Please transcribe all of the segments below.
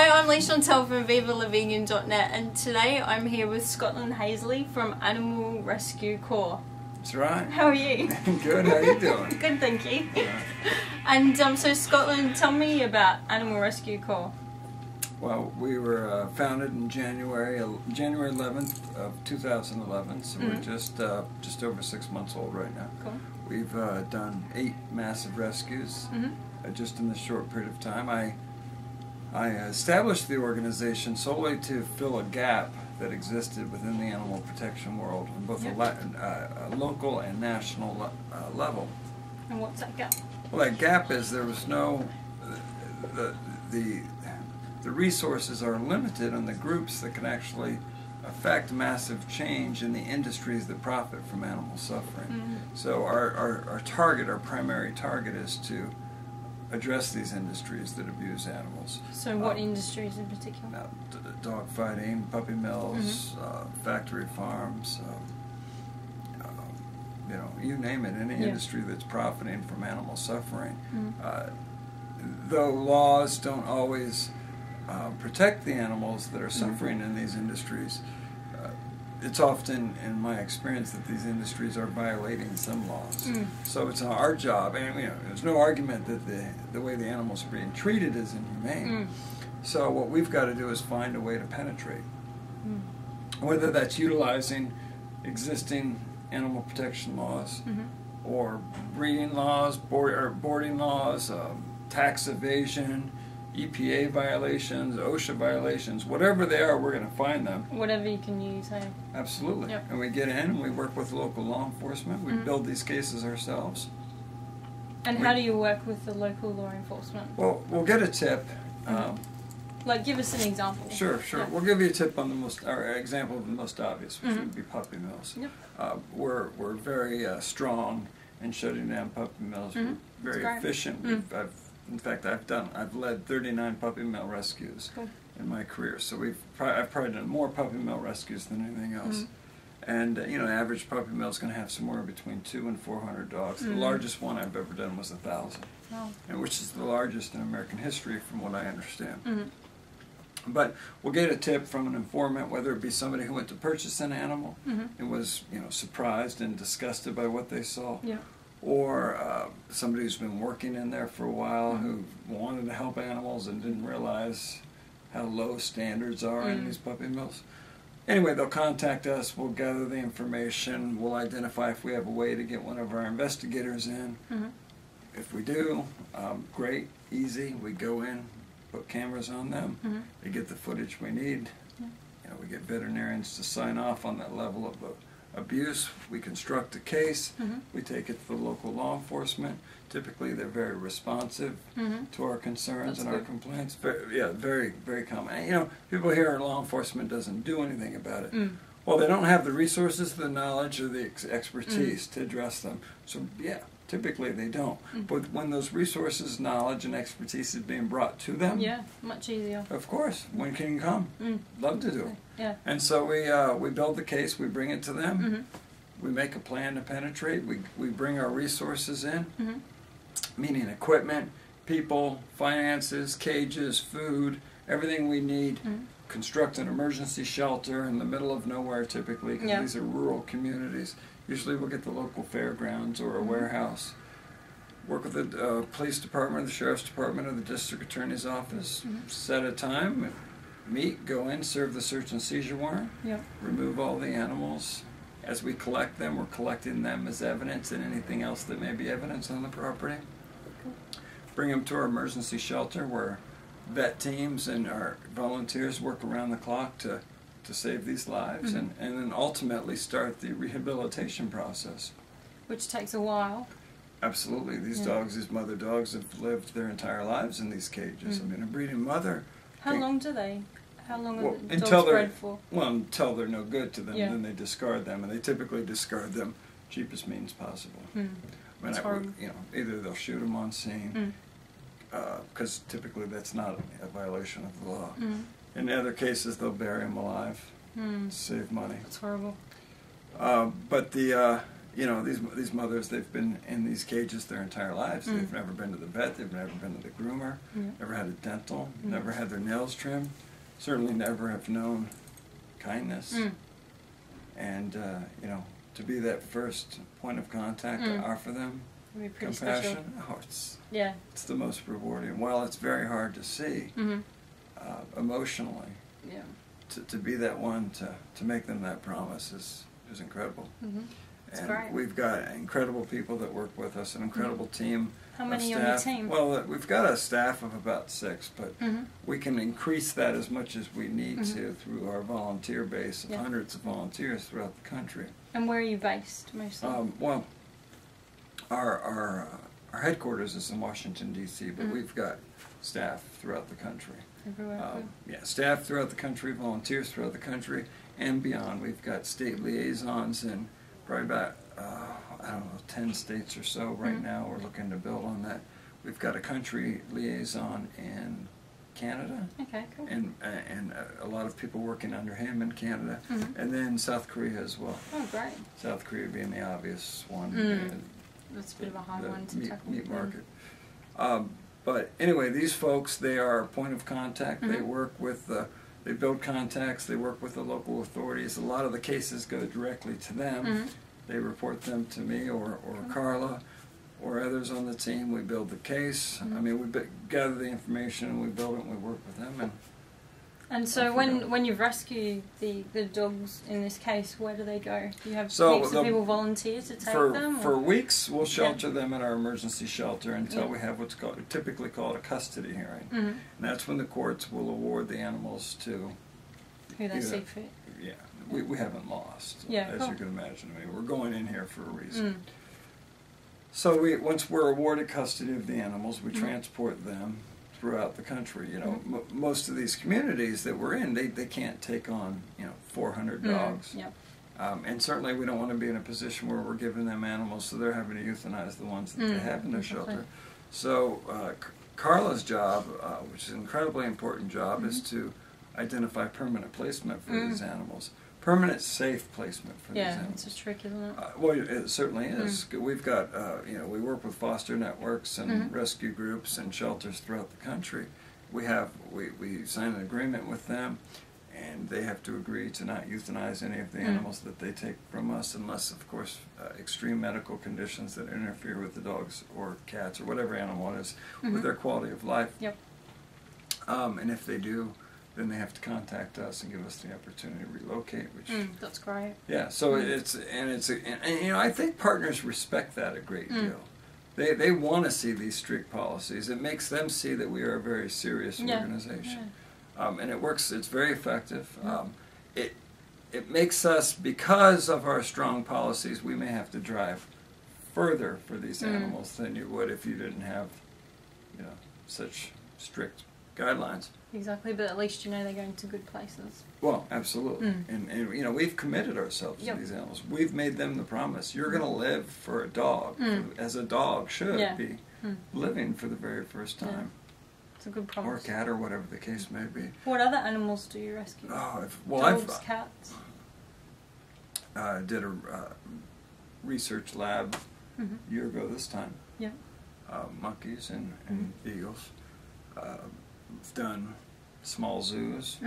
Hi, I'm Leigh-Chantelle from Viva and today I'm here with Scotlund Haisley from Animal Rescue Corps. That's right. How are you? Good, how are you doing? Good, thank you. And so Scotland, tell me about Animal Rescue Corps. Well, we were founded in January 11th of 2011, so we're just over 6 months old right now. Cool. We've done 8 massive rescues just in this short period of time. I established the organization solely to fill a gap that existed within the animal protection world on both a local and national level. And what's that gap? Well, that gap is there was no the resources are limited on the groups that can actually affect massive change in the industries that profit from animal suffering. So our target, our primary target, is to address these industries that abuse animals. So what industries in particular? Dog fighting, puppy mills, factory farms, you know, you name it, any industry that's profiting from animal suffering. Though laws don't always protect the animals that are suffering in these industries, it's often, in my experience, that these industries are violating some laws. So it's our job, and you know, there's no argument that the way the animals are being treated is inhumane. So what we've got to do is find a way to penetrate. Whether that's utilizing existing animal protection laws, or breeding laws, boarding laws, tax evasion, EPA violations, OSHA violations, whatever they are, we're going to find them. Whatever you can use, hey? Absolutely. And we get in and we work with local law enforcement. We build these cases ourselves. And how do you work with the local law enforcement? Well, we'll get a tip. Like, give us an example. Sure. Yeah. We'll give you a tip on our example of the most obvious, which would be puppy mills. We're very strong in shutting down puppy mills. We're very efficient. In fact, I've led 39 puppy mill rescues in my career. So I've probably done more puppy mill rescues than anything else. And you know, average puppy mill is going to have somewhere between 200 and 400 dogs. The largest one I've ever done was 1,000, and which is the largest in American history, from what I understand. But we'll get a tip from an informant, whether it be somebody who went to purchase an animal and was, you know, surprised and disgusted by what they saw. Or somebody who's been working in there for a while who wanted to help animals and didn't realize how low standards are in these puppy mills. Anyway, they'll contact us, we'll gather the information, we'll identify if we have a way to get one of our investigators in. If we do, great, easy, we go in, put cameras on them, they get the footage we need. You know, we get veterinarians to sign off on that level of abuse. We construct a case, we take it to the local law enforcement. Typically they're very responsive to our concerns and our complaints. Very, very common. And, you know, people hear law enforcement doesn't do anything about it. Well, they don't have the resources, the knowledge, or the expertise to address them. So yeah, typically they don't. But when those resources, knowledge, and expertise is being brought to them, much easier. Of course, when can you come? Love to do it. And so we build the case, we bring it to them, we make a plan to penetrate, we bring our resources in, meaning equipment, people, finances, cages, food, everything we need. Construct an emergency shelter in the middle of nowhere typically, because these are rural communities. Usually we'll get the local fairgrounds or a warehouse. Work with the police department, the sheriff's department, or the district attorney's office. Set a time, meet, go in, serve the search and seizure warrant, remove all the animals. As we collect them, we're collecting them as evidence and anything else that may be evidence on the property. Bring them to our emergency shelter where vet teams and our volunteers work around the clock to save these lives, and then ultimately start the rehabilitation process. Which takes a while. Absolutely. These dogs, these mother dogs, have lived their entire lives in these cages. I mean, a breeding mother... How long are the dogs bred for? Well, until they're no good to them, then they discard them, and they typically discard them cheapest means possible. I mean, you know, either they'll shoot them on scene, because typically that's not a violation of the law. In other cases, they'll bury them alive to save money. That's horrible. But the you know, these mothers, they've been in these cages their entire lives. They've never been to the vet, they've never been to the groomer, never had a dental, never had their nails trimmed, certainly never have known kindness. And, you know, to be that first point of contact to offer them compassion, it's the most rewarding. While it's very hard to see emotionally, to be that one to make them that promise is incredible. And great. We've got incredible people that work with us, an incredible team. How many of on your staff. team? Well, we've got a staff of about 6, but we can increase that as much as we need to through our volunteer base of hundreds of volunteers throughout the country. And where are you based mostly? Well, our headquarters is in Washington, D.C., but we've got staff throughout the country. Everywhere. Staff throughout the country, volunteers throughout the country, and beyond. We've got state liaisons in probably about, I don't know, 10 states or so right now. We're looking to build on that. We've got a country liaison in Canada. Okay, cool. And a lot of people working under him in Canada. And then South Korea as well. Oh, great. South Korea being the obvious one. That's a bit of a hard one to tackle. Meat market. But anyway, these folks, they are a point of contact. They work with they build contacts, they work with the local authorities. A lot of the cases go directly to them. They report them to me or Carla or others on the team. We build the case. I mean, we gather the information, we build it, and we work with them. And so when you rescue the dogs in this case, where do they go? Do you have heaps of people volunteer to take them? For weeks, we'll shelter them at our emergency shelter until we have what's typically called a custody hearing. And that's when the courts will award the animals to who they see fit. Yeah, we haven't lost, as you can imagine. I mean, we're going in here for a reason. So once we're awarded custody of the animals, we transport them throughout the country. You know, most of these communities that we're in, they can't take on 400 dogs. And certainly we don't want to be in a position where we're giving them animals, so they're having to euthanize the ones that they have in their shelter. So Carla's job, which is an incredibly important job, is to identify permanent placement for these animals. Permanent safe placement for these animals. Yeah, it's a trick, isn't it? Well, it certainly is. We've got, we work with foster networks and rescue groups and shelters throughout the country. We sign an agreement with them, and they have to agree to not euthanize any of the animals that they take from us, unless, of course, extreme medical conditions that interfere with the dogs or cats or whatever animal it is with their quality of life. And if they do, then they have to contact us and give us the opportunity to relocate. Which that's great. Yeah, so I think partners respect that a great deal. They want to see these strict policies. It makes them see that we are a very serious organization, and it works. It's very effective. It makes us, because of our strong policies, we may have to drive further for these animals than you would if you didn't have, such strict guidelines. Exactly, but at least they're going to good places. Well, absolutely. And we've committed ourselves to these animals. We've made them the promise. You're going to live for a dog, as a dog should be living for the very first time. It's a good promise. Or a cat, or whatever the case may be. What other animals do you rescue? Dogs, cats? I did a research lab a year ago this time. Monkeys and eagles. We've done small zoos,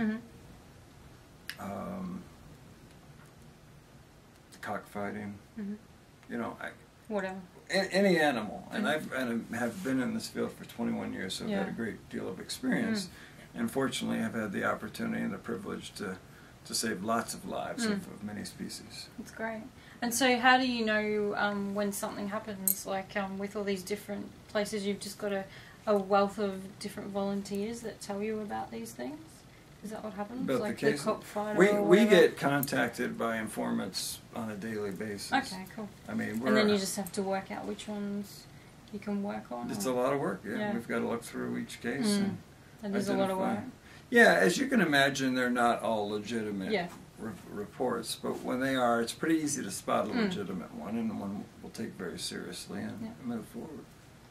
cockfighting, whatever. Any animal. And I have been in this field for 21 years, so I've had a great deal of experience. And fortunately, I've had the opportunity and the privilege to save lots of lives of many species. That's great. And so how do you know when something happens? Like with all these different places, you've just got a wealth of different volunteers that tell you about these things? Is that what happens? About like the case? We get contacted by informants on a daily basis. Okay, cool. I mean, and then you just have to work out which ones you can work on? It's a lot of work, We've got to look through each case. And there's a lot of work. Yeah, as you can imagine, they're not all legitimate reports, but when they are, it's pretty easy to spot a legitimate one, and one we'll take very seriously and move forward.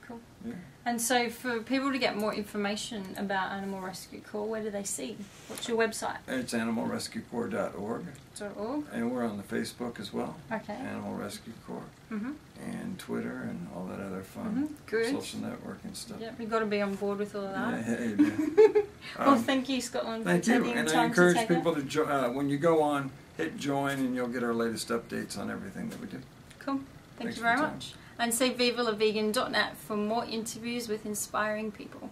Cool. Yeah. And so for people to get more information about Animal Rescue Corps, where do they see? What's your website? It's animalrescuecorps.org. .org. And we're on the Facebook as well. Okay. Animal Rescue Corps. Mm-hmm. And Twitter and all that other fun Good. social networking stuff. Yep, you've got to be on board with all of that. Yeah, you do. Well, thank you, Scotlund, thank for you. taking And time I encourage to take people to, when you go on, hit join and you'll get our latest updates on everything that we do. Cool. Thank Thanks you very for your time. much. And see vivalavegan.net for more interviews with inspiring people.